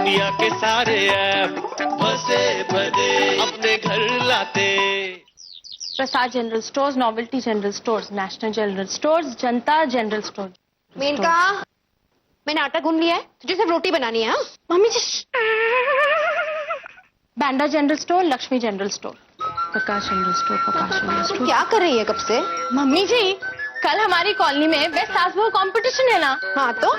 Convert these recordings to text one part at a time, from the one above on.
दुनिया के सारे ऐप बसे बने अपने घर लाते। Prasad general stores, novelty general stores, national general stores, Janata general store. Menka, मैंने आटा गूंद लिया है, तुझे सिर्फ रोटी बनानी है। हाँ? मम्मी जी। बैंडा general store, Lakshmi general store, Prakash general store, Prakash general तू स्टोर। क्या कर रही है कब से? मम्मी जी, कल हमारी कॉलोनी में बेस्ट सास बहू कंपटीशन है ना। हाँ तो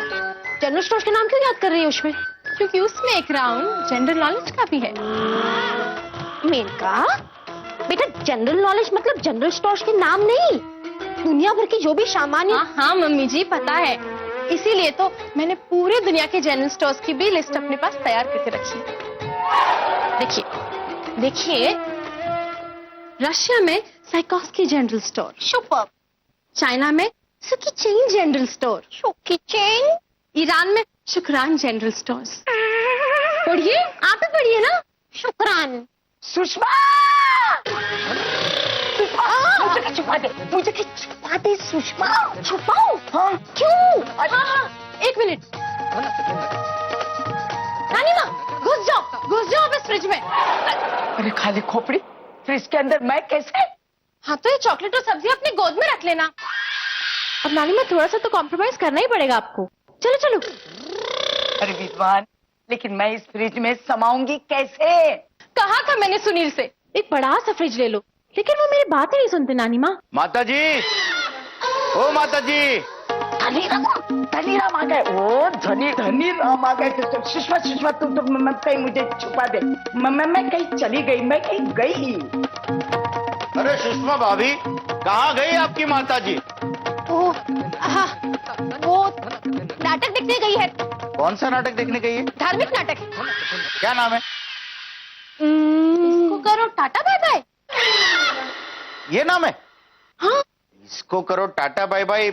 जनरल स्टोर के नाम क्यों याद कर रही है उसमें? क्योंकि उसमें एक राउंड जनरल नॉलेज का भी है। मेनका बेटा, जनरल नॉलेज मतलब जनरल स्टोर्स के नाम नहीं, दुनिया भर की जो भी सामान्य। हाँ मम्मी जी, पता है, इसीलिए तो मैंने पूरे दुनिया के जनरल स्टोर्स की भी लिस्ट अपने पास तैयार करके रखी है। देखिए देखिए, रशिया में साइकोस्की जनरल स्टोर, सुपर। चाइना में सुकी चेन जनरल स्टोर, सुकी चेन। ईरान में शुक्रान जनरल स्टोर्स। पढ़िए, आप ही पढ़िए ना। शुक्रान। सुषमा, मुझे छुपा दे, मुझे छुपा दे सुषमा। छुपाओ? हाँ क्यों? हाँ, एक मिनट। नानी माँ, घुस जाओ अब इस फ्रिज में। अरे खाली खोपड़ी, फ्रिज के अंदर मैं कैसे? हाँ तो ये चॉकलेट और सब्जी अपनी गोद में रख लेना। अब नानी माँ, थोड़ा सा तो कॉम्प्रोमाइज करना ही पड़ेगा आपको। चलो चलो। अरे विद्वान, लेकिन मैं इस फ्रिज में समाऊंगी कैसे? कहा था मैंने सुनील से, एक बड़ा सा फ्रिज ले लो, लेकिन वो मेरी बात ही नहीं सुनते नानी माँ। माता जी, ओ माता जी। धनी राम आ गए। ओ धनी राम आ गए। सुषमा सुषमा, तुम तो मत कहीं मुझे छुपा दे। मैं कहीं चली गई, मैं कहीं गई। अरे सुषमा भाभी, कहाँ गई आपकी माता जी? वो नाटक देखने गई है। कौन सा नाटक देखने गई है? धार्मिक नाटक। क्या नाम है? इसको करो टाटा बाय बाय। ये नाम है? हाँ, इसको करो टाटा बाय बाय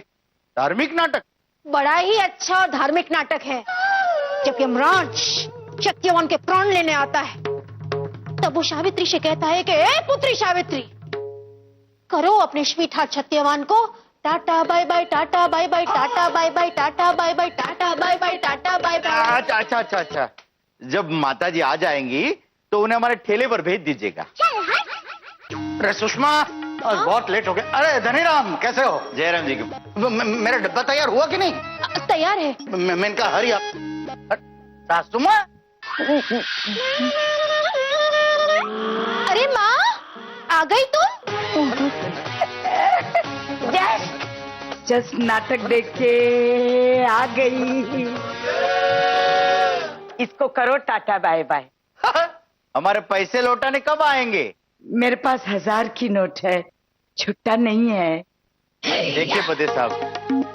धार्मिक नाटक। बड़ा ही अच्छा और धार्मिक नाटक है। जब यमराज सत्यवान के प्राण लेने आता है, तब वो सावित्री से कहता है कि ए पुत्री सावित्री, करो अपने स्वीट हार्ट सत्यवान को tata bye bye, tata bye bye, tata bye bye, tata bye bye, tata bye bye, tata bye bye. अच्छा। जब माता जी आ जाएंगी तो उन्हें हमारे ठेले पर भेज दीजिएगा। अरे सुषमा, आज बहुत लेट हो गया। अरे धनीराम, कैसे हो? जयराम जी की मेरा डब्बा तैयार हुआ कि नहीं? तैयार है। मैं इनका हरी सासू माँ। अरे माँ, आ गई तुम? जस्ट नाटक देख के आ गई। इसको करो टाटा बाय बाय। हमारे पैसे लौटाने कब आएंगे? मेरे पास 1000 की नोट है, छुट्टा नहीं है। देखिए बदे साहब,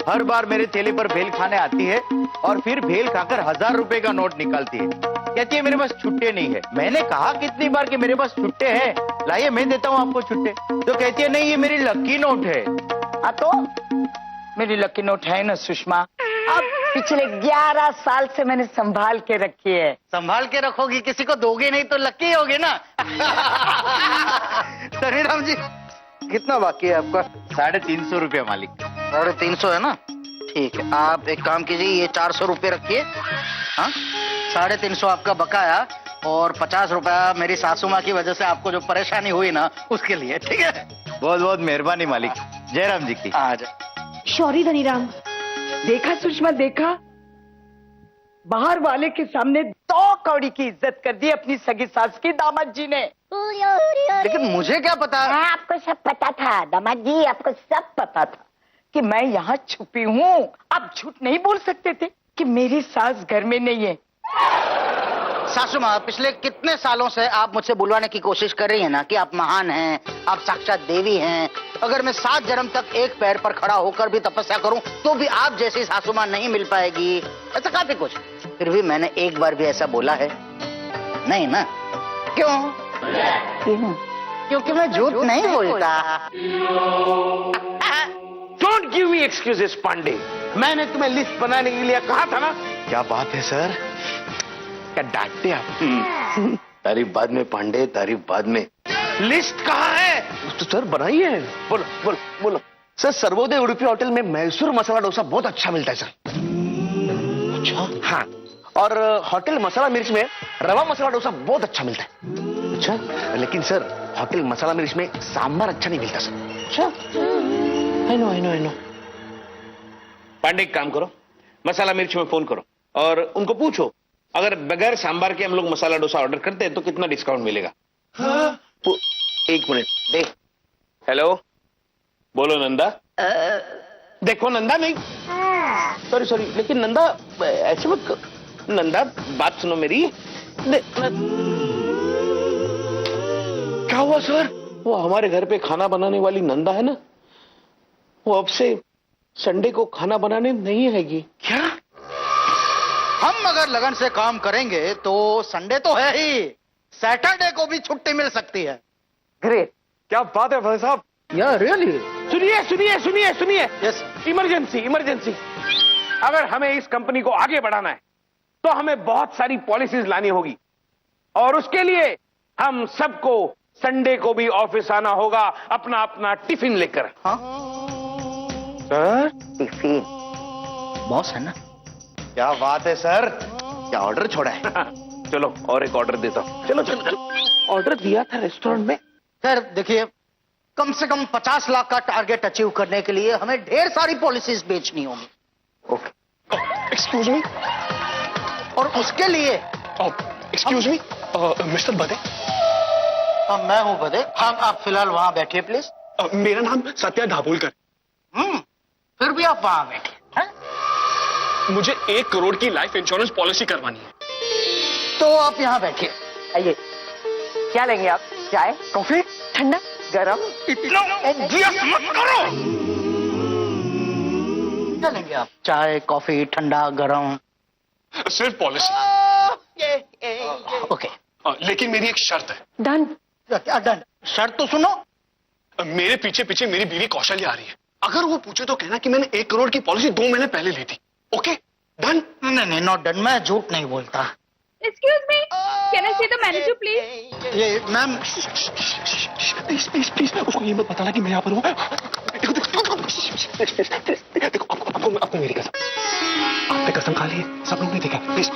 हर बार मेरे ठेले पर भेल खाने आती है और फिर भेल खाकर 1000 रुपए का नोट निकालती है। कहती है मेरे पास छुट्टे नहीं है। मैंने कहा कितनी बार कि मेरे पास छुट्टे हैं, लाइए मैं देता हूँ आपको छुट्टे। तो कहती है नहीं, ये मेरी लकी नोट है। हाँ तो मेरी लकी नोट है ना सुषमा। अब पिछले 11 साल से मैंने संभाल के रखी है। संभाल के रखोगी, किसी को दोगे नहीं तो लकी होगे ना। धनीराम जी, कितना बाकी है आपका? 350 रुपया मालिक। 350 है ना? ठीक है, आप एक काम कीजिए, ये 400 रुपये रखिए। हाँ, 350 आपका बकाया और 50 रुपया मेरी सासू माँ की वजह से आपको जो परेशानी हुई ना, उसके लिए। ठीक है, बहुत बहुत मेहरबानी मालिक, जयराम जी की। आज सॉरी धनीराम। देखा सुषमा, देखा, बाहर वाले के सामने 2 कौड़ी की इज्जत कर दी अपनी सगी सास की दामाद जी ने। लेकिन मुझे क्या पता? आपको सब पता था दामाद जी, आपको सब पता था कि मैं यहाँ छुपी हूँ। आप झूठ नहीं बोल सकते थे कि मेरी सास घर में नहीं है। सासू माँ, पिछले कितने सालों से आप मुझसे बुलवाने की कोशिश कर रही हैं ना कि आप महान हैं, आप साक्षात देवी हैं। अगर मैं 7 जन्म तक एक पैर पर खड़ा होकर भी तपस्या करूं तो भी आप जैसी सासू माँ नहीं मिल पाएगी। ऐसा काफी कुछ, फिर भी मैंने एक बार भी ऐसा बोला है नहीं ना? क्यों? क्योंकि मैं झूठ नहीं बोलता। Don't give me excuses Pandey, मैंने तुम्हें लिस्ट बनाने के लिए कहा था ना। क्या बात है सर? क्या डांटते आप? तारीफ बाद में पांडे, तारीफ बाद में। लिस्ट कहाँ है? तो सर बनाई है। बोलो बोलो बोलो। सर, सर्वोदय उडुपी होटल में मैसूर मसाला डोसा बहुत अच्छा मिलता है सर। अच्छा? हाँ, और होटल मसाला मिर्च में रवा मसाला डोसा बहुत अच्छा मिलता है। अच्छा, लेकिन सर होटल मसाला मिर्च में सांभर अच्छा नहीं मिलता सर। अच्छा, आई नो। पांडे एक काम करो, मसाला मिर्च में फोन करो और उनको पूछो अगर बगैर सांभर के हम लोग मसाला डोसा ऑर्डर करते हैं तो कितना डिस्काउंट मिलेगा। हाँ? एक मिनट दे। हेलो, बोलो नंदा। देखो नंदा नहीं, सॉरी, लेकिन नंदा ऐसे मत। नंदा बात सुनो मेरी। क्या हुआ सर? वो हमारे घर पे खाना बनाने वाली नंदा है ना, वो अब से संडे को खाना बनाने नहीं आएगी। क्या? हम अगर लगन से काम करेंगे तो संडे तो है ही, सैटरडे को भी छुट्टी मिल सकती है। ग्रेट, क्या बात है भाई साहब। या रियली? सुनिए। यस। इमरजेंसी। अगर हमें इस कंपनी को आगे बढ़ाना है तो हमें बहुत सारी पॉलिसीज लानी होगी और उसके लिए हम सबको संडे को भी ऑफिस आना होगा अपना अपना टिफिन लेकर। हाँ? सर टिफिन बॉस है ना? क्या बात है सर, क्या ऑर्डर छोड़ा है? चलो और एक ऑर्डर देता हूं। चलो। ऑर्डर दिया था रेस्टोरेंट में। सर देखिए, कम से कम 50 लाख का टारगेट अचीव करने के लिए हमें ढेर सारी पॉलिसीज बेचनी होगी। ओके। Excuse me. और उसके लिए एक्सक्यूज मी मिस्टर बदे। मैं हूं बदे। हाँ, आप फिलहाल वहां बैठिए प्लीज। मेरा नाम सत्या दाभोलकर। फिर भी आप वहां बैठिए। मुझे 1 करोड़ की लाइफ इंश्योरेंस पॉलिसी करवानी है। तो आप यहाँ बैठिए। आइए, क्या लेंगे आप? चाय, कॉफी, ठंडा, गरम? क्या लेंगे आप? चाय, कॉफी, ठंडा, गरम? सिर्फ पॉलिसी। ओके। लेकिन मेरी एक शर्त है। डन। क्या डन? शर्त तो सुनो। मेरे पीछे मेरी बीवी कौशल्या आ रही है। अगर वो पूछे तो कहना कि मैंने 1 करोड़ की पॉलिसी 2 महीने पहले ली थी। Okay done? नहीं, नॉट डन। मैं झूठ नहीं बोलता। Excuse me, can I see the manager, please? ये मैम, प्लीज उसको ये मत बताना कि मैं यहाँ पर हूँ। देखो आपको मेरी कसम, आपने कसम खा ली है, सब लोग ने देखा। प्लीज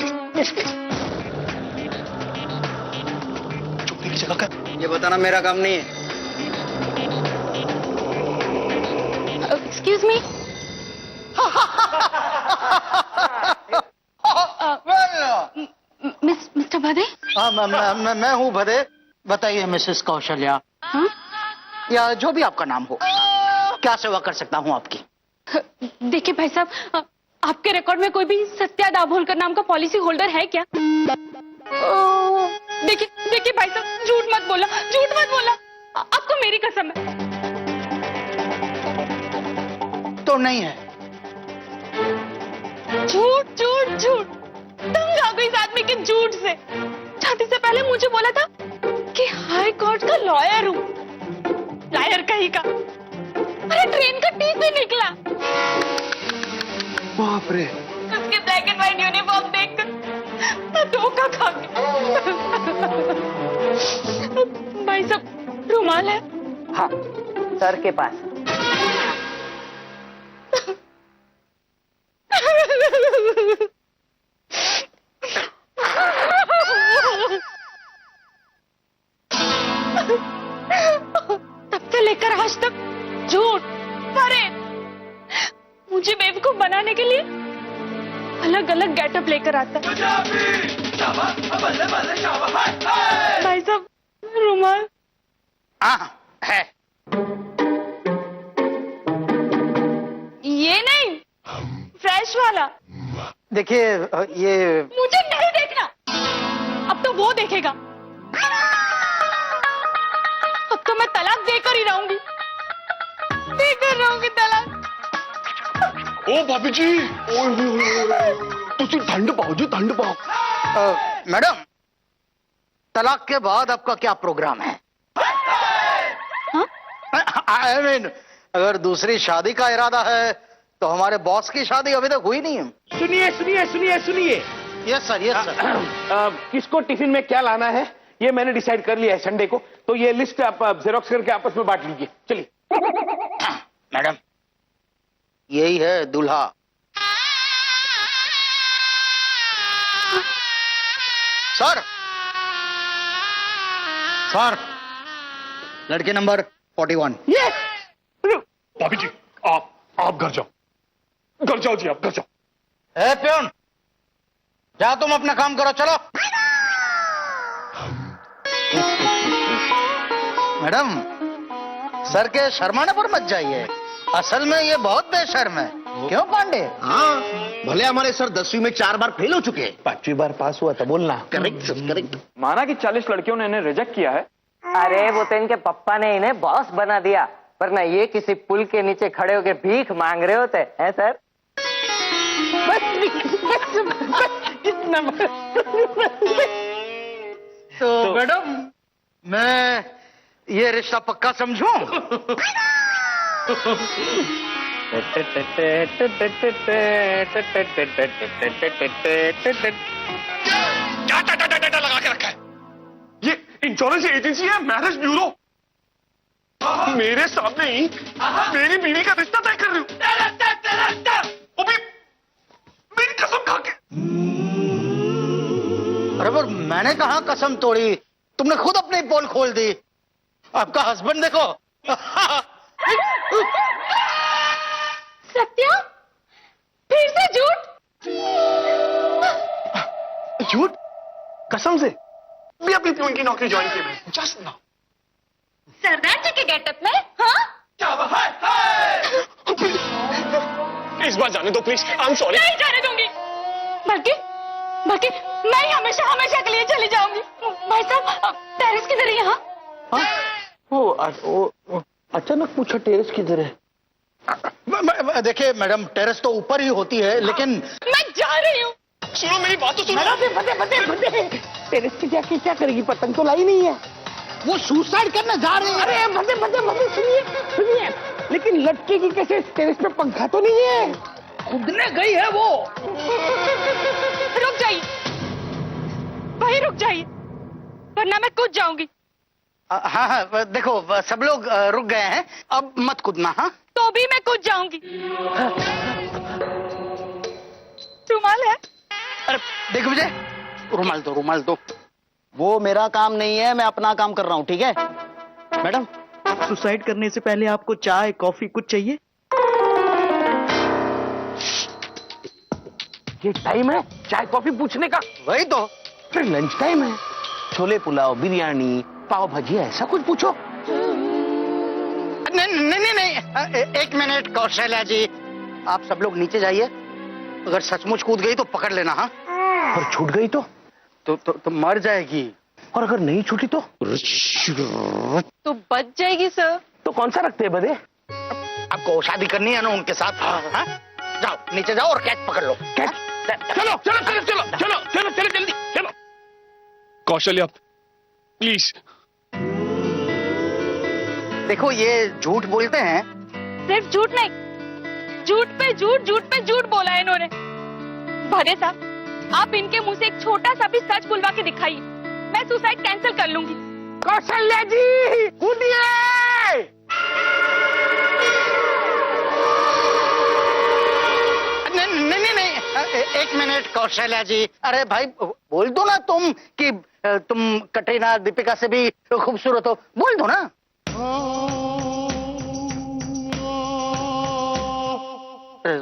चुपने की जगह कर। ये बताना मेरा काम नहीं है। Excuse me. मिस्टर भदे? हाँ, मैं हूँ भदे। बताइए मिसेस कौशल्या। हाँ? या जो भी आपका नाम हो, क्या सेवा कर सकता हूँ आपकी? देखिए भाई साहब, आपके रिकॉर्ड में कोई भी सत्या दाभोलकर नाम का पॉलिसी होल्डर है क्या? देखिए भाई साहब, झूठ मत बोला। आपको मेरी कसम है। तो नहीं है। झूठ। तंग आ गई इस आदमी के झूठ से। शादी से पहले मुझे बोला था कि हाई कोर्ट का लॉयर हूँ। लॉयर कहीं का। अरे ट्रेन का टीसी निकला। बाप रे। उसके ब्लैक एंड व्हाइट यूनिफॉर्म देखकर मैं धोखा खा गई। भाई साहब, रुमाल है? हाँ, सर के पास। तब से लेकर आज तक झूठ, फरेब, मुझे बेवकूफ बनाने के लिए अलग अलग गेटअप लेकर आता है। भाई साहब, रुमाल? है। ये नहीं, फ्रेश वाला। देखिए, ये मुझे नहीं देखना। अब तो वो देखेगा। अब तो मैं तलाक देकर ही रहूंगी तलाक। ओ भाभी जी, तुम ठंड पाओ जी, ठंड पाओ। मैडम, तलाक के बाद आपका क्या प्रोग्राम है? आई मीन, अगर दूसरी शादी का इरादा है तो हमारे बॉस की शादी अभी तक हुई नहीं है। सुनिए। Yes sir. किसको टिफिन में क्या लाना है ये मैंने डिसाइड कर लिया है संडे को। तो ये लिस्ट आप जेरोक्स करके आपस में बांट लीजिए। चलिए। मैडम, यही है दूल्हा। सर सर, लड़के नंबर 41। भाभी जी आप घर जाओ जी, आप घर जाओ। ए प्यून, जा तुम अपना काम करो, चलो। मैडम, सर के शर्माने पर मत जाइए, असल में ये बहुत बेशर्म है। क्यों पांडे? हाँ, भले हमारे सर 10वीं में 4 बार फेल हो चुके हैं, 5वीं बार पास हुआ था, बोलना। Correct sir, correct. माना कि 40 लड़कियों ने इन्हें रिजेक्ट किया है। अरे वो तो इनके पप्पा ने इन्हें बॉस बना दिया, वरना ये किसी पुल के नीचे खड़े होकर भीख मांग रहे होते हैं सर। तो मैडम, मैं ये रिश्ता पक्का समझूं? क्या डाटा लगा के रखा है? ये इंश्योरेंस एजेंसी है, मैरिज ब्यूरो। मेरे सामने ही मेरी बीवी का रिश्ता तय कर रही हूँ, वो भी मेरी कसम खा के। अरे पर मैंने कहा कसम तोड़ी, तुमने खुद अपनी पोल खोल दी। आपका हस्बैंड देखो। सत्या, फिर से झूठ? झूठ? कसम से भी अपनी प्यून की नौकरी ज्वाइन की मैंने, जस्ट नाउ। सरदार जी के गेटअप में? हाँ? क्या बात है? इस बार जाने दो प्लीज, आई एम सॉरी। नहीं जाने दूंगी, बल्कि मैं ही हमेशा के लिए चली जाऊंगी। भाई साहब, टेरेस किधर है यहाँ? वो अचानक पूछा टेरेस किधर है? देखिए मैडम, टेरेस तो ऊपर ही होती है, लेकिन मैं जा रही हूँ। सुनो मेरी बात तो सुनो। टेरेस पे जाके क्या करेगी? पतंग तो लाई नहीं है। वो सुसाइड करने जा रहे हैं। अरे बदे सुनिए, लेकिन लटके की कैसे टेरेस पे पंखा तो नहीं है, कूदने गई है वो। रुक जाइए, वही रुक जाइए, वरना मैं कूद जाऊंगी। हाँ, देखो सब लोग रुक गए हैं, अब मत कूदना। हाँ, तो भी मैं कूद जाऊंगी। रुमाल है? अरे देखो मुझे, रुमाल दो। वो मेरा काम नहीं है, मैं अपना काम कर रहा हूँ, ठीक है? मैडम, सुसाइड करने से पहले आपको चाय कॉफी कुछ चाहिए? ये टाइम है चाय कॉफी पूछने का? वही तो। फिर लंच टाइम है, छोले पुलाव, बिरयानी, पाव भाजी, ऐसा कुछ पूछो। नहीं, एक मिनट कौशल्या जी, आप सब लोग नीचे जाइए। अगर सचमुच कूद गई तो पकड़ लेना। हाँ, और छूट गई तो मर जाएगी। और अगर नहीं छूटी तो बच जाएगी सर। तो कौन सा रखते हैं बदे? आपको शादी करनी है ना उनके साथ? हाँ? जाओ नीचे जाओ और कैच पकड़ लो। कैच? चलो जल्दी चलो। कौशल्या प्लीज। देखो ये झूठ बोलते हैं। सिर्फ झूठ नहीं, झूठ पे झूठ बोला है इन्होंने। भदे साहब, आप इनके मुंह से एक छोटा सा भी सच बुलवा के दिखाइए, मैं सुसाइड कैंसिल कर लूंगी। कौशल्या जी कूदिए। नहीं, एक मिनट कौशल्या जी। अरे भाई बोल दो ना तुम कि तुम कटरीना दीपिका से भी खूबसूरत हो, बोल दो ना।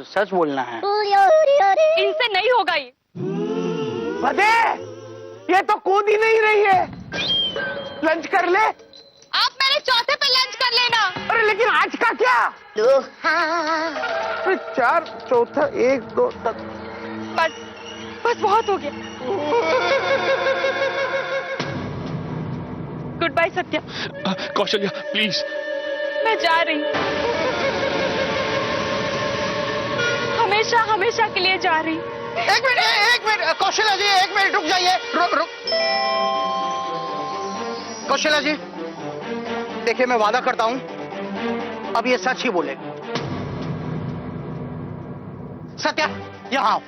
सच बोलना है। इनसे नहीं होगा ये। बदे, ये तो कूद ही नहीं रही है। लंच कर ले। आप मेरे चौथे पे लंच कर लेना। अरे लेकिन आज का क्या? 4 चौथा 1 2 तक। बस बहुत हो गया। Goodbye Satya. Kaushalya please. मैं जा रही हूँ, हमेशा के लिए जा रही। एक मिनट कौशल्या जी, एक मिनट रुक जाइए। रुक। कौशल्या जी देखिए, मैं वादा करता हूं अब ये सच ही बोलेगी। सत्या यहां आओ,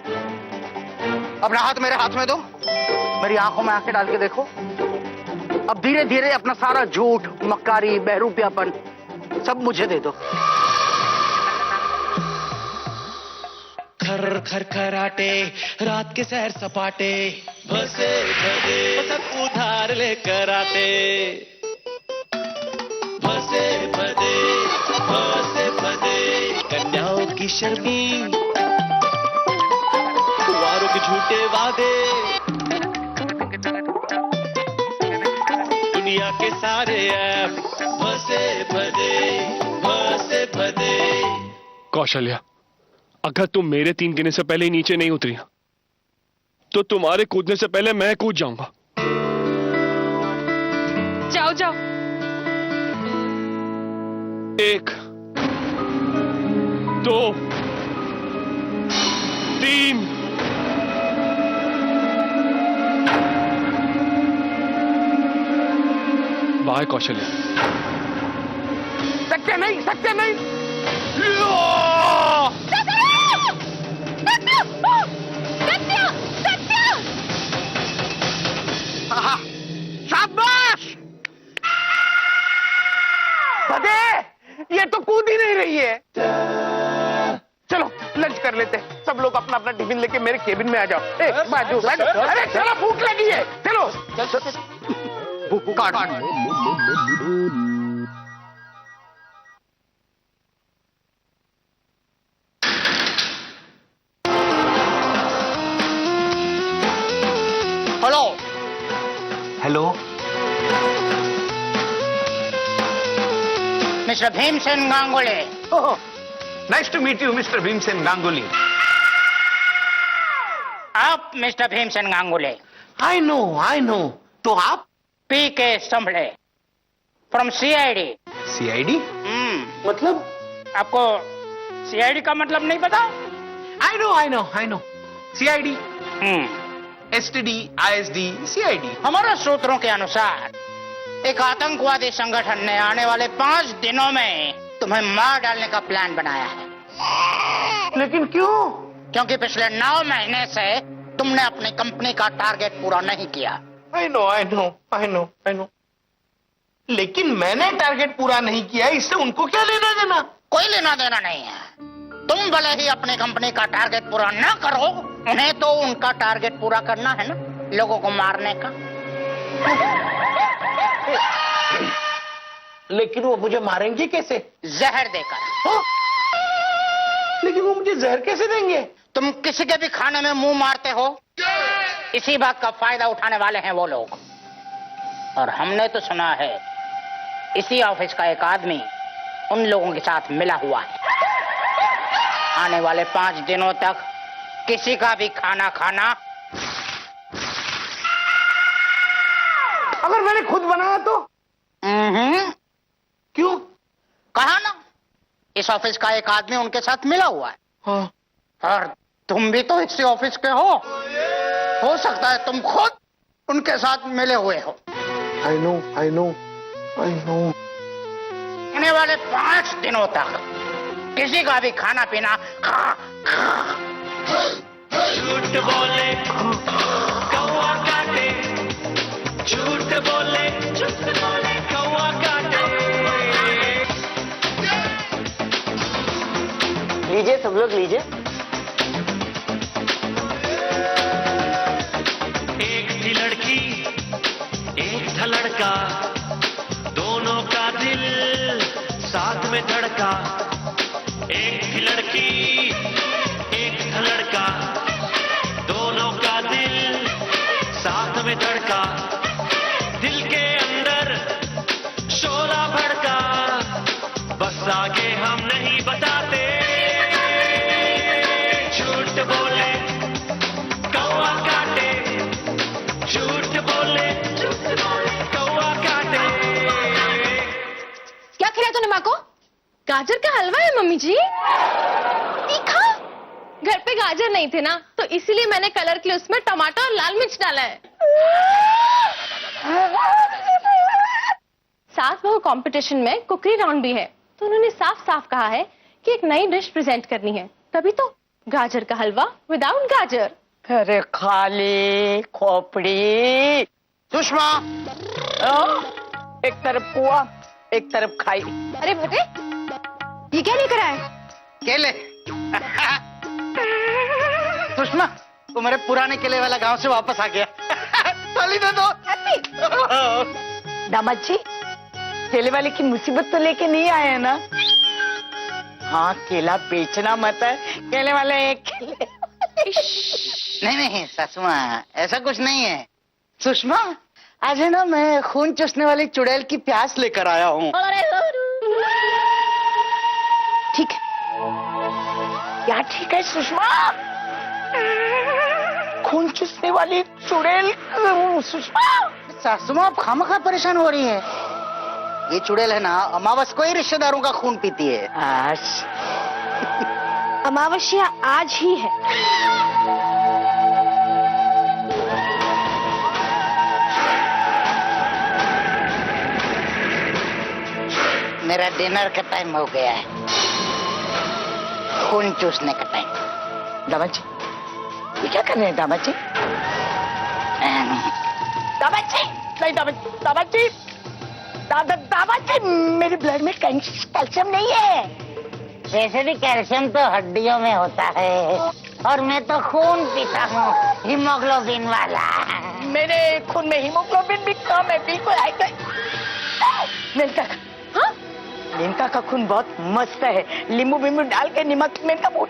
अपना हाथ मेरे हाथ में दो, मेरी आंखों में आंखें डाल के देखो। अब धीरे धीरे अपना सारा झूठ, मक्कारी, बहरूपियापन सब मुझे दे दो। घर खरखराटे, रात के सैर सपाटे, भसे भदे सब उधार लेकर आते, भसे भदे कन्याओं की शर्मीन, कुंवारों के झूठे वादे, दुनिया के सारे ऐप भसे भदे। कौशल्या, अगर तुम मेरे 3 गिने से पहले ही नीचे नहीं उतरी तो तुम्हारे कूदने से पहले मैं कूद जाऊंगा। जाओ जाओ। 1 2 3। बाय कौशल्या। सकते नहीं, सकते नहीं। शाबाश! भदे, ये तो कूद ही नहीं रही है। चलो लंच कर लेते हैं। सब लोग अपना अपना टिफिन लेके मेरे केबिन में आ जाओ। बाजू बैठो। अरे चलो, भूख लगी है। चलो काट। Hello hello, mister Bhimsen Ganguly. Nice to meet you mister Bhimsen Ganguly. आप mister Bhimsen Ganguly. I know. तो आप पीके संभले फ्रॉम सीआईडी। सीआईडी मतलब? आपको सीआईडी का मतलब नहीं पता? I know CID, STD, ISD, CID. हमारे सूत्रों के अनुसार एक आतंकवादी संगठन ने आने वाले 5 दिनों में तुम्हें मार डालने का प्लान बनाया है। लेकिन क्यों? क्योंकि पिछले 9 महीने से तुमने अपनी कंपनी का टारगेट पूरा नहीं किया। I know. लेकिन मैंने टारगेट पूरा नहीं किया, इससे उनको क्या लेना देना? कोई लेना देना नहीं है। तुम भले ही अपनी कंपनी का टारगेट पूरा ना करो, उन्हें तो उनका टारगेट पूरा करना है ना, लोगों को मारने का। लेकिन वो मुझे मारेंगे कैसे? जहर देकर। लेकिन वो मुझे जहर कैसे देंगे? तुम किसी के भी खाने में मुंह मारते हो, इसी बात का फायदा उठाने वाले हैं वो लोग। और हमने तो सुना है इसी ऑफिस का एक आदमी उन लोगों के साथ मिला हुआ है। आने वाले 5 दिनों तक किसी का भी खाना खाना। अगर मैंने खुद बनाया तो? क्यों? कहा ना, इस ऑफिस का एक आदमी उनके साथ मिला हुआ है। हाँ। और तुम भी तो इसी ऑफिस के हो सकता है तुम खुद उनके साथ मिले हुए हो। I know. आने वाले 5 दिनों तक किसी का भी खाना पीना झूठ बोले कौवा काटे, झूठ बोले कौवा काटे। लीजिए सब लोग लीजिए। एक थी लड़की एक था लड़का, दोनों का दिल साथ में धड़का। एक थी लड़की एक था लड़का, दोनों का दिल साथ में धड़का। दिल के अंदर शोला भड़का, बस आगे हम नहीं बताते। झूठ बोले कौवा काटे, झूठ बोले कौवा काटे। क्या खिलाया तूने माँ को? गाजर का हलवा है मम्मी जी। तीखा? घर पे गाजर नहीं थे ना, तो इसीलिए मैंने कलर के लिए उसमें टमाटर और लाल मिर्च डाला है। सास बहू कंपटीशन में कुकरी राउंड भी है, तो उन्होंने साफ साफ कहा है कि एक नई डिश प्रेजेंट करनी है, तभी तो गाजर का हलवा विदाउट गाजर। अरे खाली खोपड़ी। सुषमा, एक तरफ पुआ एक तरफ खाई। अरे भटे, ये क्या लेकर आए? केले। सुषमा, वो मेरे पुराने किले वाला गांव से वापस आ गया। ताली दे दो। दामाद जी, केले वाले की मुसीबत तो लेके नहीं आए हैं ना? हाँ, केला बेचना मत है, केले वाले एक केले। नहीं नहीं सासू माँ, ऐसा कुछ नहीं है। सुषमा, आज है ना मैं खून चूसने वाली चुड़ैल की प्यास लेकर आया हूँ। ठीक है। क्या ठीक है सुषमा? खून चूसने वाली चुड़ैल सुषमा? सासू माँ, आप खामखा परेशान हो रही है। ये चुड़ैल है ना, अमावस को ही रिश्तेदारों का खून पीती है। अमावस्या आज ही है। मेरा डिनर का टाइम हो गया है, खून चूसने का टाइम। दामाद जी, ये क्या कर रहे हैं दामाद जी? दामाद जी, नहीं दामाद जी, दामाद जी, मेरे ब्लड में कैल्शियम नहीं है। वैसे भी कैल्शियम तो हड्डियों में होता है, और मैं तो खून पीता हूँ, हीमोग्लोबिन वाला। मेरे खून में हीमोग्लोबिन भी कम है, बिल्कुल। मेनका, हाँ? मेनका का खून बहुत मस्त है, नींबू बिम्बू डाल के नमक मेनका बोल।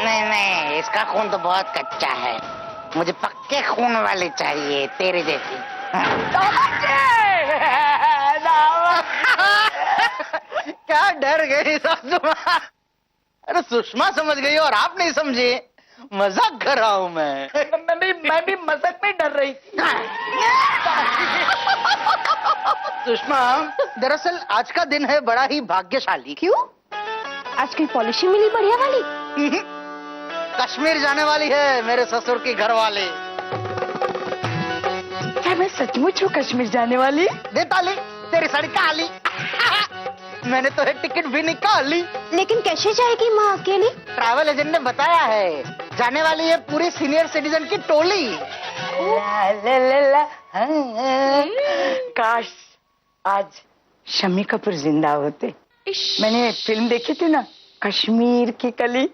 नहीं नहीं, इसका खून तो बहुत कच्चा है, मुझे पक्के खून वाली चाहिए, तेरे जैसी। क्या डर गई सासू माँ? अरे सुषमा समझ गई और आप नहीं समझे, मजाक कर रहा हूँ मैं भी मजाक में डर रही थी। सुषमा, दरअसल आज का दिन है बड़ा ही भाग्यशाली। क्यों? आज कल पॉलिसी मिली बढ़िया वाली? कश्मीर जाने वाली है मेरे ससुर की घर वाले। क्या मैं सचमुच हूँ कश्मीर जाने वाली? दे ताली, तेरी साड़ी काली। मैंने तो एक टिकट भी निकाली। लेकिन कैसे जाएगी माँ अकेली? ट्रैवल एजेंट ने बताया है, जाने वाली है पूरी सीनियर सिटीजन की टोली। काश आज शम्मी कपूर जिंदा होते। मैंने फिल्म देखी थी ना, कश्मीर की कली।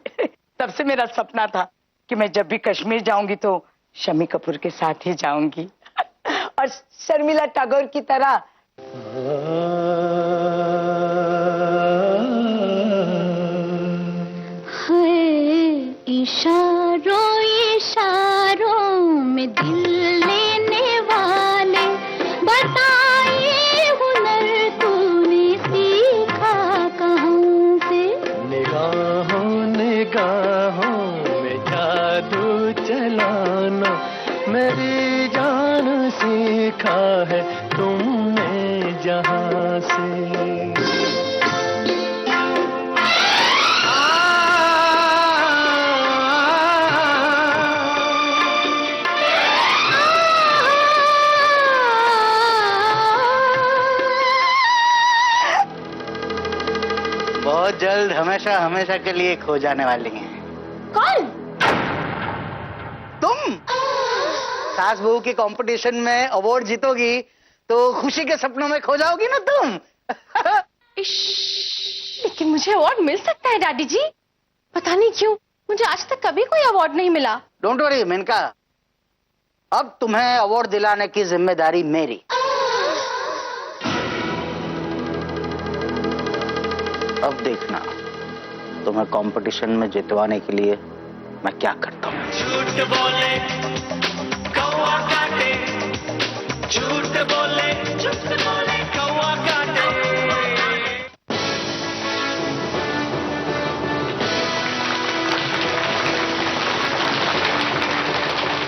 तब से मेरा सपना था कि मैं जब भी कश्मीर जाऊंगी तो शम्मी कपूर के साथ ही जाऊंगी, और शर्मिला टैगोर की तरह। इशारों इशारों में दिल लेने वाले, बताइए हुनर तूने सीखा कहाँ से? निगाहों निगाहों में जादू चलाना मेरी जान सीखा है तुमने जहाँ से। बहुत जल्द हमेशा हमेशा के लिए खो जाने वाली हैं। कौन? तुम। सास बहू के कंपटीशन में अवार्ड जीतोगी तो खुशी के सपनों में खो जाओगी ना तुम। लेकिन मुझे अवार्ड मिल सकता है दादी जी, पता नहीं क्यों मुझे आज तक कभी कोई अवार्ड नहीं मिला। डोंट वरी मेनका, अब तुम्हें अवार्ड दिलाने की जिम्मेदारी मेरी। अब देखना तुम्हें कंपटीशन में जितवाने के लिए मैं क्या करता हूँ। झूठ बोले कौवा काटे, झूठ बोले कौवा काटे।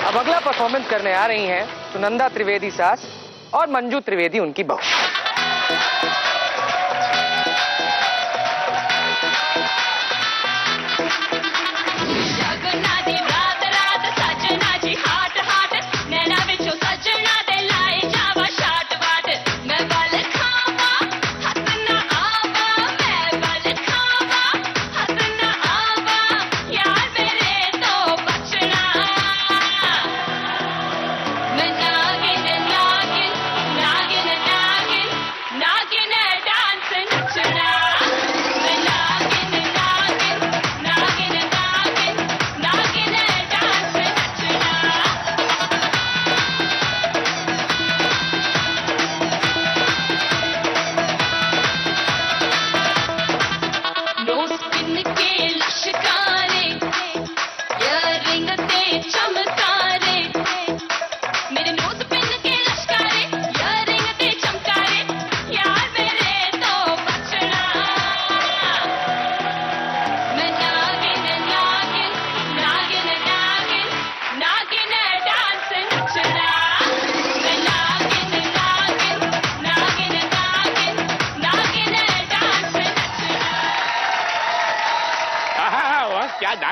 अब अगला परफॉर्मेंस करने आ रही हैं सुनंदा त्रिवेदी सास और मंजू त्रिवेदी उनकी बहू। नागिन नागिन नागिन नागिन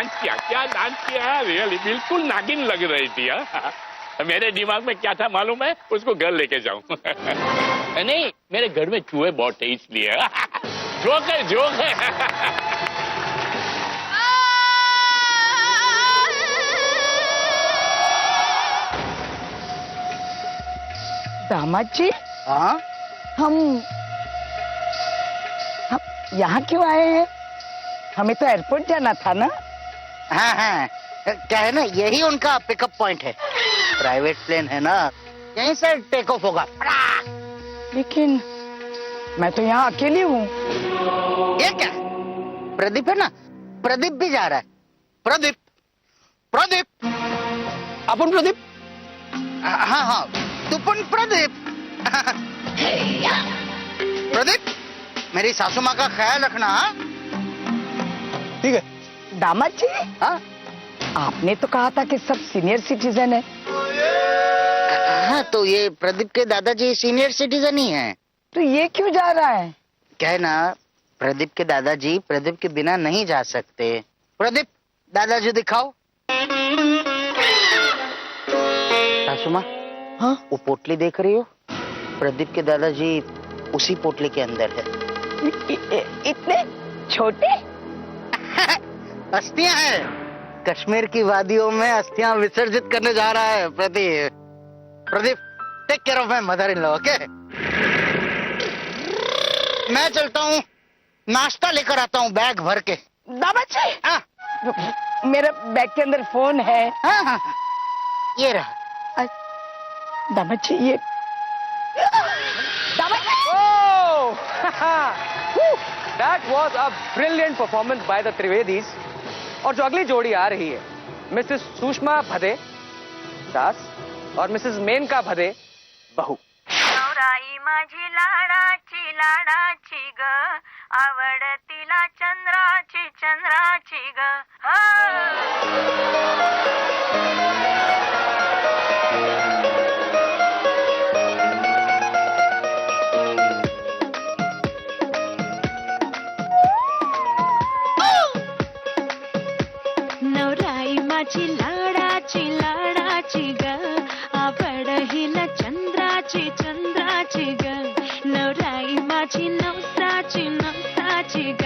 क्या डांस किया, रियली बिल्कुल नागिन लग रही थी। मेरे दिमाग में क्या था मालूम है, उसको घर लेके जाऊं। नहीं, मेरे घर में चूहे बहुत है इसलिए। जोक है। दामाद जी, हाँ हम यहाँ क्यों आए हैं? हमें तो एयरपोर्ट जाना था ना। हाँ, क्या है ना, यही उनका पिकअप पॉइंट है। प्राइवेट प्लेन है ना, यहीं से टेक ऑफ होगा। लेकिन मैं तो यहाँ अकेली हूँ। ये क्या, प्रदीप है ना, प्रदीप भी जा रहा है। प्रदीप अपन प्रदीप, हाँ तुपन प्रदीप। प्रदीप, मेरी सासू माँ का ख्याल रखना। ठीक है। दामाद जी, हाँ आपने तो कहा था कि सब सीनियर सिटीजन है। हाँ, तो ये प्रदीप के दादाजी सीनियर सिटीजन ही हैं। तो ये क्यों जा रहा है? क्या है ना, प्रदीप के दादाजी प्रदीप के बिना नहीं जा सकते। प्रदीप, दादाजी दिखाओ। सासू माँ, हाँ? वो पोटली देख रही हो? प्रदीप के दादाजी उसी पोटली के अंदर है। इतने छोटे? अस्थियां हैं। कश्मीर की वादियों में अस्थियां विसर्जित करने जा रहा है Pradeep. Take care of my mother in law, okay? मैं चलता हूँ, नाश्ता लेकर आता हूँ बैग भर के। दामाद जी, मेरा बैग के अंदर फोन है। हाँ, ये रहा। दामाद जी, ये That was a brilliant performance by the Trivedis. और जो अगली जोड़ी आ रही है, मिसेस सुषमा भदे सास और मिसेस मेनका भदे बहू। नवराई माझी लाडाची ग, आवडतीला चंद्राची ग। नवराई माझी लाडाची ग, आवड हिला चंद्राची ग। नवराई माझी नवसाची ग,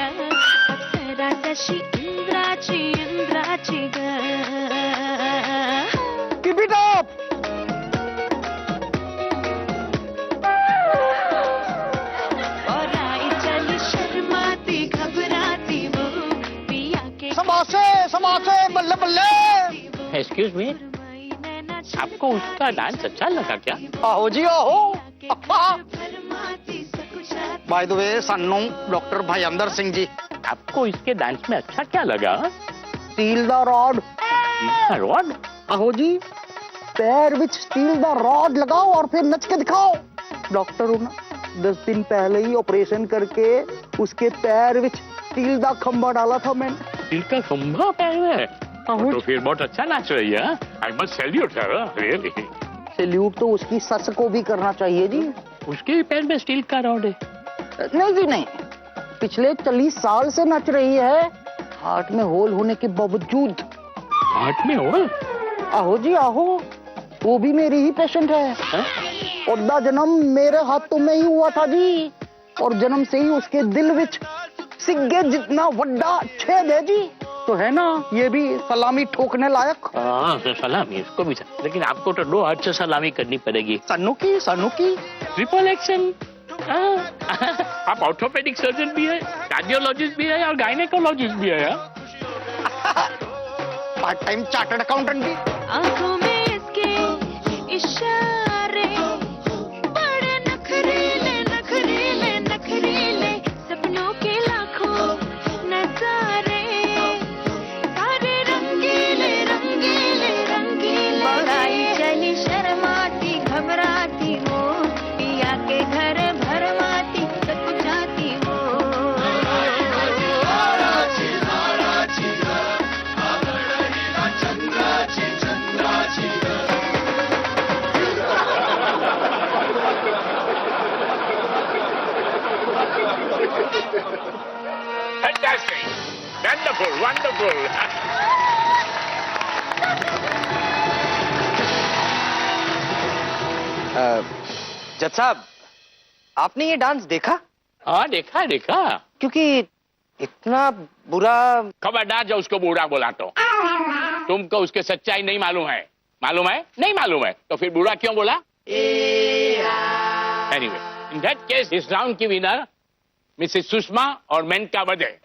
अप्सरा तशी इंद्राची ग। Keep it up! और आई चली शर्माती घबराती वो, पिया के समासे बल्ले बल्ले। एक्सक्यूज मी, आपको उसका डांस अच्छा लगा क्या? आहो जी आहो। बाय द वे, सन्नू डॉक्टर भाईंदर सिंह जी। आपको इसके डांस में अच्छा क्या लगा? Steal the rod. रॉड? आहो जी, पैर विच स्टील द रॉड लगाओ और फिर नच के दिखाओ। डॉक्टर हूँ ना, 10 दिन पहले ही ऑपरेशन करके उसके पैर विच स्टील दा खंबा डाला था मैंने। स्टील का खंभा पैर में? तो फिर बहुत अच्छा नाच रही है। I must salute her, really. Salute तो उसकी सस को भी करना चाहिए जी। उसके पैर में स्टील का रॉड है? नहीं जी नहीं, पिछले 40 साल से नच रही है, हार्ट में होल होने के बावजूद। हार्ट में होल? आहो जी आहो, वो भी मेरी ही पेशेंट है। ओदा जन्म मेरे हाथों में ही हुआ था जी, और जन्म से ही उसके दिल विच सिग्गे जितना वड्डा छेद है जी। तो है ना, ये भी सलामी ठोकने लायक। हाँ, सलामी इसको भी, लेकिन आपको तो 2 हाथ से सलामी करनी पड़ेगी। सन्नू की ट्रिपल एक्शन। आप ऑर्थोपेडिक सर्जन भी है, कार्डियोलॉजिस्ट भी है और गायनेकोलॉजिस्ट भी है। पार्ट टाइम चार्टर्ड अकाउंटेंट भी। आंखों में इसके इशारे, बड़े नखरीले, सपनों के लाखों नजारे, सारे रंगीले। बड़ाई चली शर्माती घबराती वो, पिया के घर भरमाती सकुचाती वो। Fantastic! Wonderful! जज साहब, आपने ये डांस देखा? हाँ देखा देखा। क्योंकि इतना बुरा। खबरदार जो उसको बुरा बोला तो तुमको उसके सच्चाई नहीं मालूम है। मालूम है? नहीं मालूम है तो फिर बुरा क्यों बोला? एनीवे, इन दैट केस इस राउंड की विनर मिसेस सुषमा और मेनका वधे।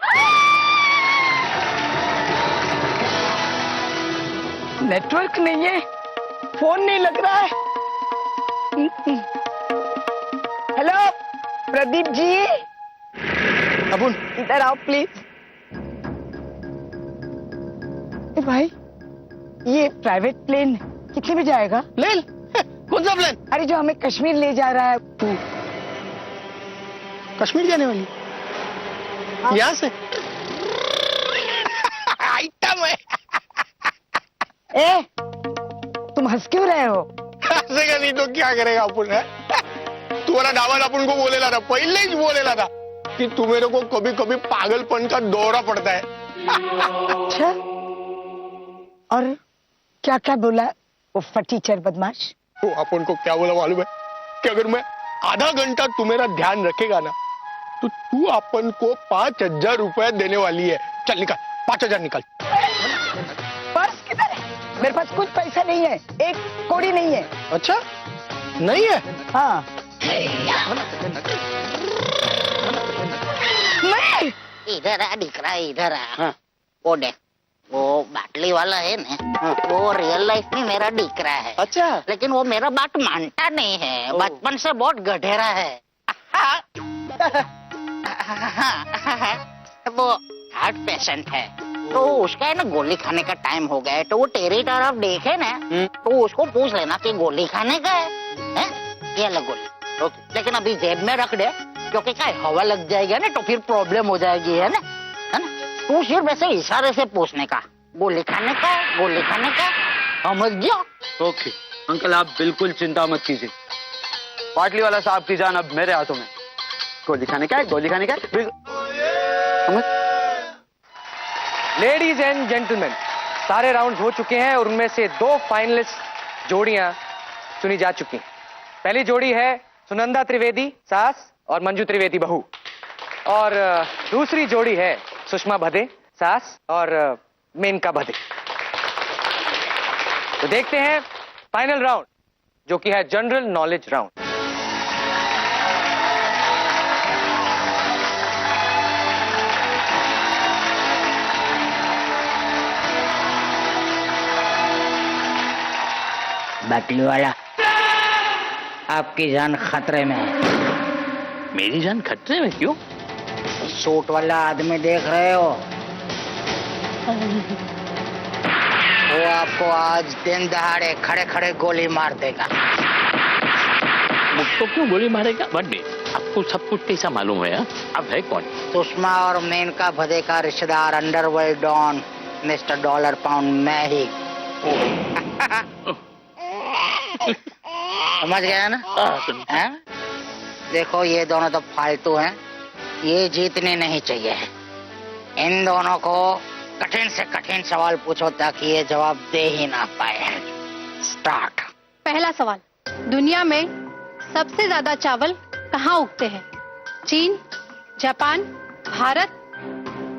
नेटवर्क नहीं है, फोन नहीं लग रहा है। हेलो प्रदीप जी, अबुल इधर आओ प्लीज। भाई ये प्राइवेट प्लेन कितने बजे आएगा? प्लेन? कौन सा प्लेन? अरे जो हमें कश्मीर ले जा रहा है। कश्मीर जाने वाली? यहाँ से? आइटम है। ए, तुम हंस क्यों रहे हो? हंसेगा नहीं तो क्या करेगा अपन है? तुम्हारा डावर अपन को बोलेला था, पहले ही बोलेला था कि तू मेरे को कभी कभी पागलपन का दौरा पड़ता है। अच्छा, और क्या क्या बोला वो फटीचर बदमाश? तो अपन को क्या बोला मालूम है कि अगर मैं आधा घंटा तू मेरा ध्यान रखेगा ना तो तू अपन को 5,000 रुपए देने वाली है। चल निकाल, 5,000 निकाल। पर्स किधर है? मेरे पास कुछ पैसा नहीं है, एक कौड़ी नहीं है। अच्छा नहीं है? हाँ नहीं। इधर आ दिख रहा है, इधर आ। हाँ। वो देख, वो बाटली वाला है ना, हाँ। वो रियल लाइफ में मेरा दिख रहा है। अच्छा, लेकिन वो मेरा बात मानता नहीं है, बचपन से बहुत गधेरा है। वो हार्ट पेशेंट है, तो उसका है ना गोली खाने का टाइम हो गया है, तो वो तेरी तरफ देखे ना तो उसको पूछ लेना कि गोली खाने का है? ये लो गोली। लेकिन अभी जेब में रख दे, क्योंकि क्या हवा लग जाएगा ना तो फिर प्रॉब्लम हो जाएगी, है ना? तू सिर्फ ऐसे इशारे से पूछने का, गोली खाने का, गोली खाने का, समझ जाओ। ओके अंकल, आप बिल्कुल चिंता मत कीजिए। बाटली वाला साहब की जान अब मेरे हाथों में। गोली खाने का है, गोली खाने का है। लेडीज एंड जेंटलमैन, सारे राउंड्स हो चुके हैं और उनमें से 2 फाइनलिस्ट जोड़ियां चुनी जा चुकी हैं। पहली जोड़ी है सुनंदा त्रिवेदी सास और मंजू त्रिवेदी बहू, और दूसरी जोड़ी है सुषमा भदे सास और मेनका भदे। तो देखते हैं फाइनल राउंड, जो कि है जनरल नॉलेज राउंड। बाटली वाला, आपकी जान खतरे में है। मेरी जान खतरे में क्यों? सूट वाला आदमी देख रहे हो, वो आपको आज दिन दहाड़े खड़े खड़े गोली मार देगा। मुझको क्यों गोली मारेगा? बर्थडे, आपको सब कुछ कैसा मालूम है? अब है कौन? सुषमा और मेनका भदे का रिश्तेदार, underworld don mister dollar pound मैं ही। समझ गया ना? है? देखो ये दोनों तो फालतू हैं, ये जीतने नहीं चाहिए। इन दोनों को कठिन से कठिन सवाल पूछो ताकि ये जवाब दे ही ना पाए। स्टार्ट। पहला सवाल, दुनिया में सबसे ज्यादा चावल कहाँ उगते हैं? चीन, जापान, भारत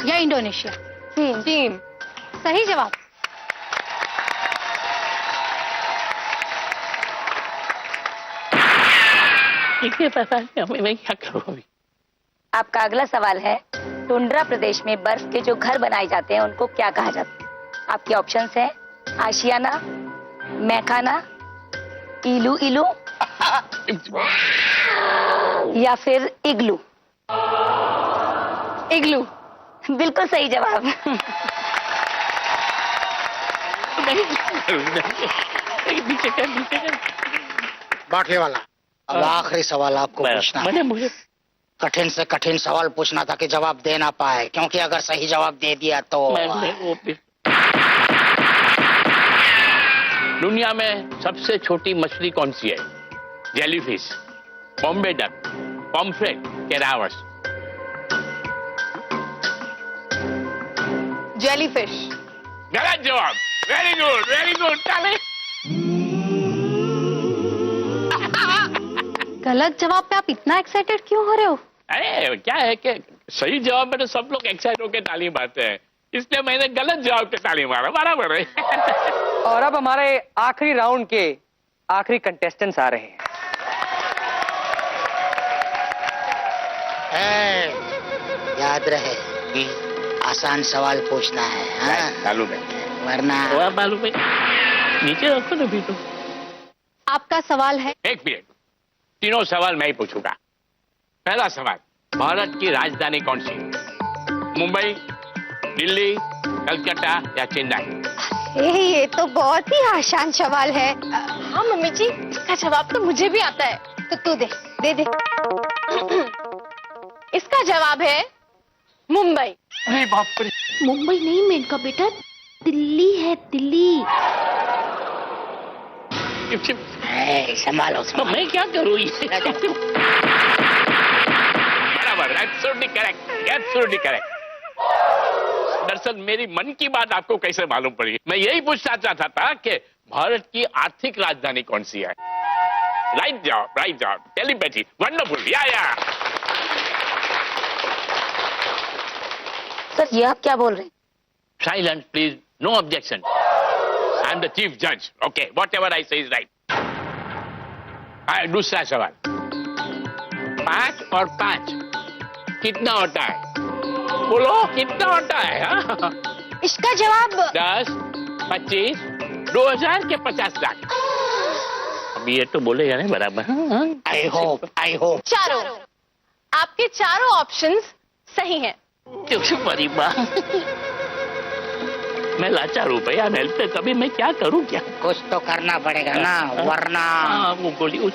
या इंडोनेशिया? चीन। सही जवाब। मैं क्या करूँ अभी? आपका अगला सवाल है, टुंड्रा प्रदेश में बर्फ के जो घर बनाए जाते हैं उनको क्या कहा जाता है? आपके ऑप्शंस हैं आशियाना, मैखाना, इलू इलू या फिर इग्लू। इग्लू बिल्कुल सही जवाब। बाटली वाला, अब आखिरी सवाल आपको पूछना है। मुझे कठिन से कठिन सवाल पूछना था कि जवाब दे ना पाए, क्योंकि अगर सही जवाब दे दिया तो दुनिया में सबसे छोटी मछली कौन सी है? जेलीफिश, बॉम्बे डक, पॉम्फ्रेट, कैरावस। जेलीफिश। गलत जवाब। Very good, very good. गलत जवाब पे आप इतना एक्साइटेड क्यों हो रहे हो? अरे क्या है कि सही जवाब में तो सब लोग एक्साइट होकर ताली मारते हैं, इसलिए मैंने गलत जवाब पे ताली मारा, बराबर है। और अब हमारे आखिरी राउंड के आखिरी कंटेस्टेंट्स आ रहे हैं। याद रहे, आसान सवाल पूछना है, हाँ? मालूम है, वरना मालूम है। नीचे रखो ना बीटू। आपका सवाल है। एक मिनट, तीनों सवाल मैं ही पूछूंगा। पहला सवाल, भारत की राजधानी कौन सी? मुंबई, दिल्ली, कलकत्ता या चेन्नई? ये तो बहुत ही आसान सवाल है। हाँ मम्मी जी, इसका जवाब तो मुझे भी आता है। तो तू दे दे दे। इसका जवाब है मुंबई। अरे बाप रे, मुंबई नहीं मेनका बेटा, दिल्ली है, दिल्ली। संभालो तो मैं क्या करूँ? बराबर, एब्सोल्युटली करेक्ट, एब्सोल्युटली करेक्ट। दरअसल मेरी मन की बात आपको कैसे मालूम पड़ी? मैं यही पूछना चाहता था कि भारत की आर्थिक राजधानी कौन सी है? राइट जॉब, टेलीपैथी, वंडरफुल, या। सर ये आप क्या बोल रहे हैं? Silent please, no objection. I am the chief जज, okay, whatever I say is right. दूसरा सवाल, 5 और 5 कितना होता है? बोलो कितना होता है? हाँ? इसका जवाब 10, 25, 2000 के 50 लाख। अब ये तो बोलेगा नहीं बराबर। आई होप चारों, आपके चारों ऑप्शंस सही हैं। बड़ी बात, मैं लाचार हूँ भैया, हेल्प पे कभी मैं क्या करूँ क्या? कुछ तो करना पड़ेगा ना, वरना वो गोली उस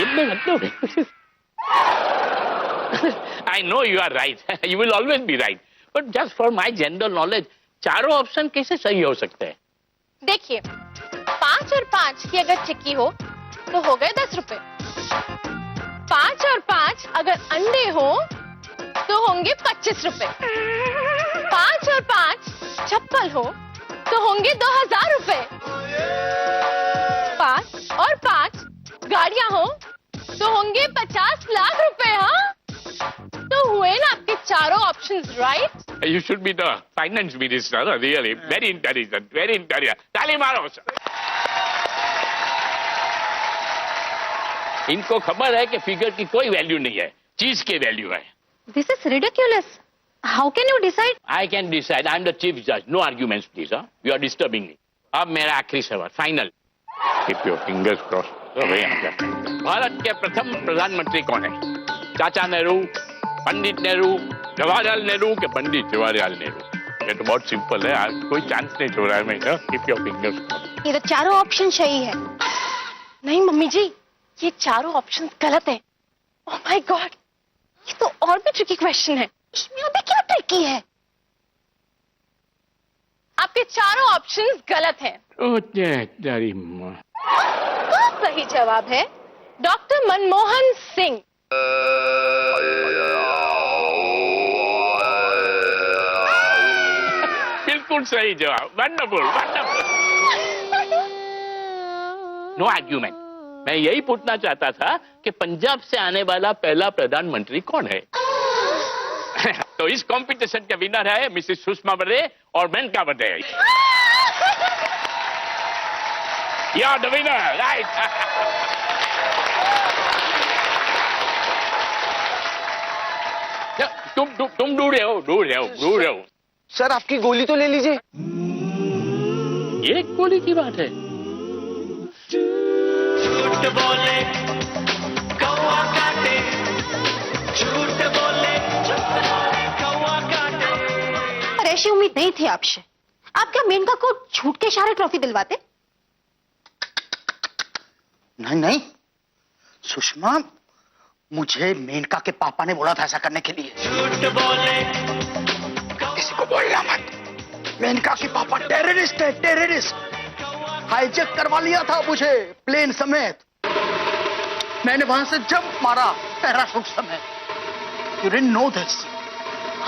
में मतलब। I know you are right. You will always be right. But just for my general knowledge, चारों ऑप्शन कैसे सही हो सकते हैं? देखिए, 5 और 5 की अगर चिक्की हो तो हो गए 10 रुपए। 5 और 5 अगर अंडे हो तो होंगे 25 रुपए। 5 और 5 चप्पल हो तो होंगे 2000 रुपए। 5 और 5 गाड़ियां हो तो होंगे 50 लाख रुपए। हाँ, तो हुए ना आपके चारों options right? You should be the finance minister, really. Very intelligent, very intelligent. ताली मारो। इनको खबर है कि फिगर की कोई वैल्यू नहीं है, चीज की वैल्यू है। This is ridiculous. How can you decide? I can decide. I'm the chief judge. No arguments, please. Huh? You are disturbing me. अब मेरा आखिरी सवाल, final. Keep your fingers crossed. Bharat के प्रथम प्रधानमंत्री कौन है? चाचा नेहरू, पंडित नेहरू, जवाहरलाल नेहरू के पंडित जवाहरलाल नेहरू? ये तो बहुत सिंपल है, आज कोई चांस नहीं छोड़ रहा है मैं। Keep your fingers crossed. ये तो चारों ऑप्शन सही है। नहीं मम्मी जी, ये चारों ऑप्शंस गलत है। ओह माय गॉड, ये तो और भी ट्रिकी क्वेश्चन है। इसमें अभी क्या ट्रिकी है? आपके चारों ऑप्शंस गलत हैं। तेरी माँ। सही जवाब है डॉक्टर मनमोहन सिंह। बिल्कुल सही जवाब, वंडरफुल, वंडरफुल। No argument. मैं यही पूछना चाहता था कि पंजाब से आने वाला पहला प्रधानमंत्री कौन है? तो इस कंपटीशन के विनर है मिसेस सुषमा बड़े और मेनका बड़े। You are the winner, right? तुम ढूंढ रहे हो। सर आपकी गोली तो ले लीजिए। ये गोली की बात है। झूठ बोले कौवा काटे, झूठ बोले कौवा काटे। पर ऐसी उम्मीद नहीं थी आपसे। आप क्या मेनका को झूठ के इशारे ट्रॉफी दिलवाते? नहीं, सुषमा, मुझे मेनका के पापा ने बोला था ऐसा करने के लिए। झूठ बोले किसी को बोलना मत। मेनका के पापा टेररिस्ट है, टेररिस्ट। हाईजैक करवा लिया था मुझे प्लेन समेत। मैंने वहां से जंप मारा पैराशूट समेत। You didn't know this?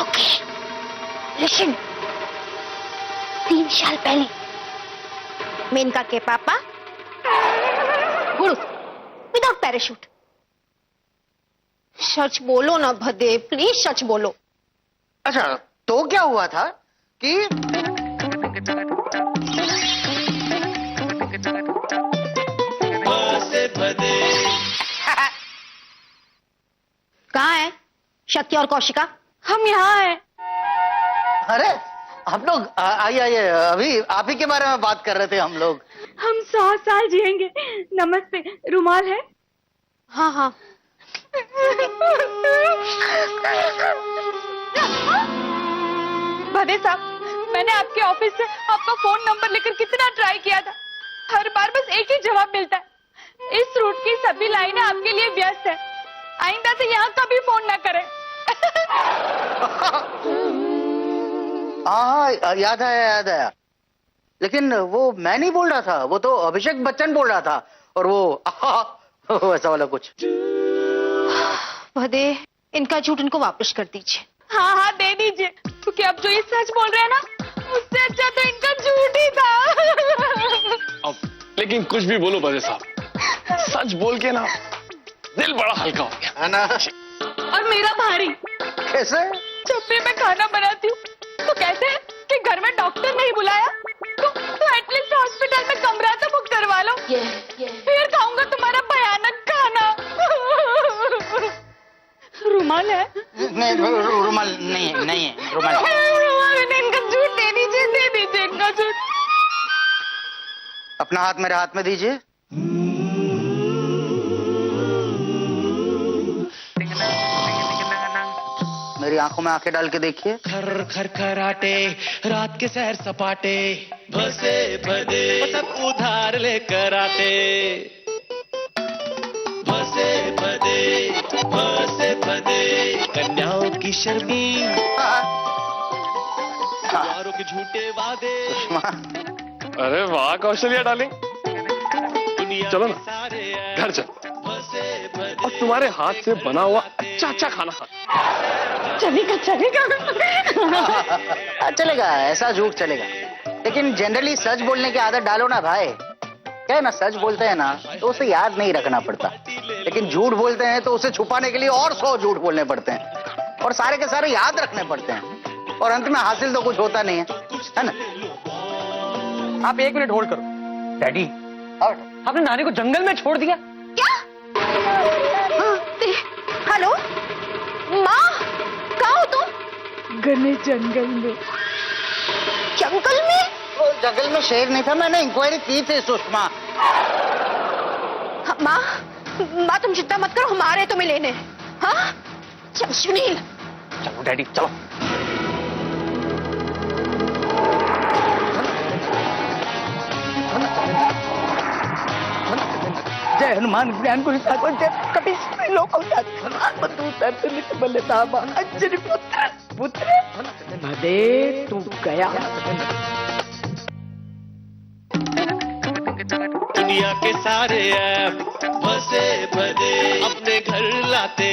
Okay, listen. 3 साल पहले मेनका के पापा गुरु विदाउट पैराशूट। सच बोलो ना भदे, प्लीज सच बोलो। अच्छा, तो क्या हुआ था कि भसे भदे। कहाँ है शक्ति और कौशिका? हम यहाँ हैं। अरे आप लोग आइए आइए, अभी आप ही के बारे में बात कर रहे थे हम लोग। हम 100 साल जिएंगे। नमस्ते, रुमाल है? हाँ हाँ। भदे साहब, मैंने आपके ऑफिस से आपका फोन नंबर लेकर कितना ट्राई किया था, हर बार बस एक ही जवाब मिलता है, इस रूट की सभी लाइनें आपके लिए व्यस्त है, आइंदा से यहाँ कभी फोन ना करें। हाँ, याद आया। लेकिन वो मैं नहीं बोल रहा था, वो तो अभिषेक बच्चन बोल रहा था, और वो ऐसा वाला कुछ। भदे, इनका झूठ इनको वापस कर दीजिए। हाँ हाँ, दे दीजिए, क्योंकि अब जो ये सच बोल रहे हैं ना, उससे अच्छा तो इनका झूठ ही था। अब लेकिन कुछ भी बोलो भदे साहब, सच बोल के ना दिल बड़ा हल्का हो गया है ना? और मेरा भारी। कैसे? जब भी मैं खाना बनाती हूँ तो कहते हैं कि घर में डॉक्टर नहीं बुलाया तो एटलीस्ट हॉस्पिटल में कमरा तो बुक करवा लो, फिर खाऊंगा तुम्हारा भयानक खाना। रुमाल है? नहीं, रुमाल नहीं है रुमाल। इनका झूठ दे दीजिए इनका झूठ। अपना हाथ मेरे हाथ में दीजिए। मेरी आंखों में आंखें डाल के देखिए। खर खर खराटे, रात के सैर सपाटे, भसे भदे सब उधार लेकर आते। भसे भदे कन्याओं की शर्मी, सवारों के झूठे वादे। अरे वाह कौशल्या डार्लिंग, दुनिया चलो के ना, सारे घर चल भसे भदे। और तुम्हारे हाथ से बना हुआ अच्छा खाना खा। चलेगा। चलेगा, ऐसा झूठ चलेगा, लेकिन जनरली सच बोलने की आदत डालो ना भाई। क्या है ना, सच बोलते हैं ना तो उसे याद नहीं रखना पड़ता, लेकिन झूठ बोलते हैं तो उसे छुपाने के लिए और 100 झूठ बोलने पड़ते हैं, और सारे के सारे याद रखने पड़ते हैं, और अंत में हासिल तो कुछ होता नहीं है ना? आप 1 मिनट होल्ड करो। डैडी, आपने नानी को जंगल में छोड़ दिया? क्या? हेलो माँ, कहाँ हो तुम? घने जंगल में। जंगल में? वो जंगल में शेर नहीं था, मैंने इंक्वायरी की थी सुषमा। हाँ, माँ तुम चिंता मत करो, हमारे तुम्हें लेने। हाँ चल सुनील। चलो डैडी चलो। जय हनुमान ज्ञान गुरु सागर जय कभी लोक हनुमान बंधु दर्शन बल्ले साहब अंजनी पुत्र भदे तू गया। दुनिया के सारे ऐप भसे भदे अपने घर लाते।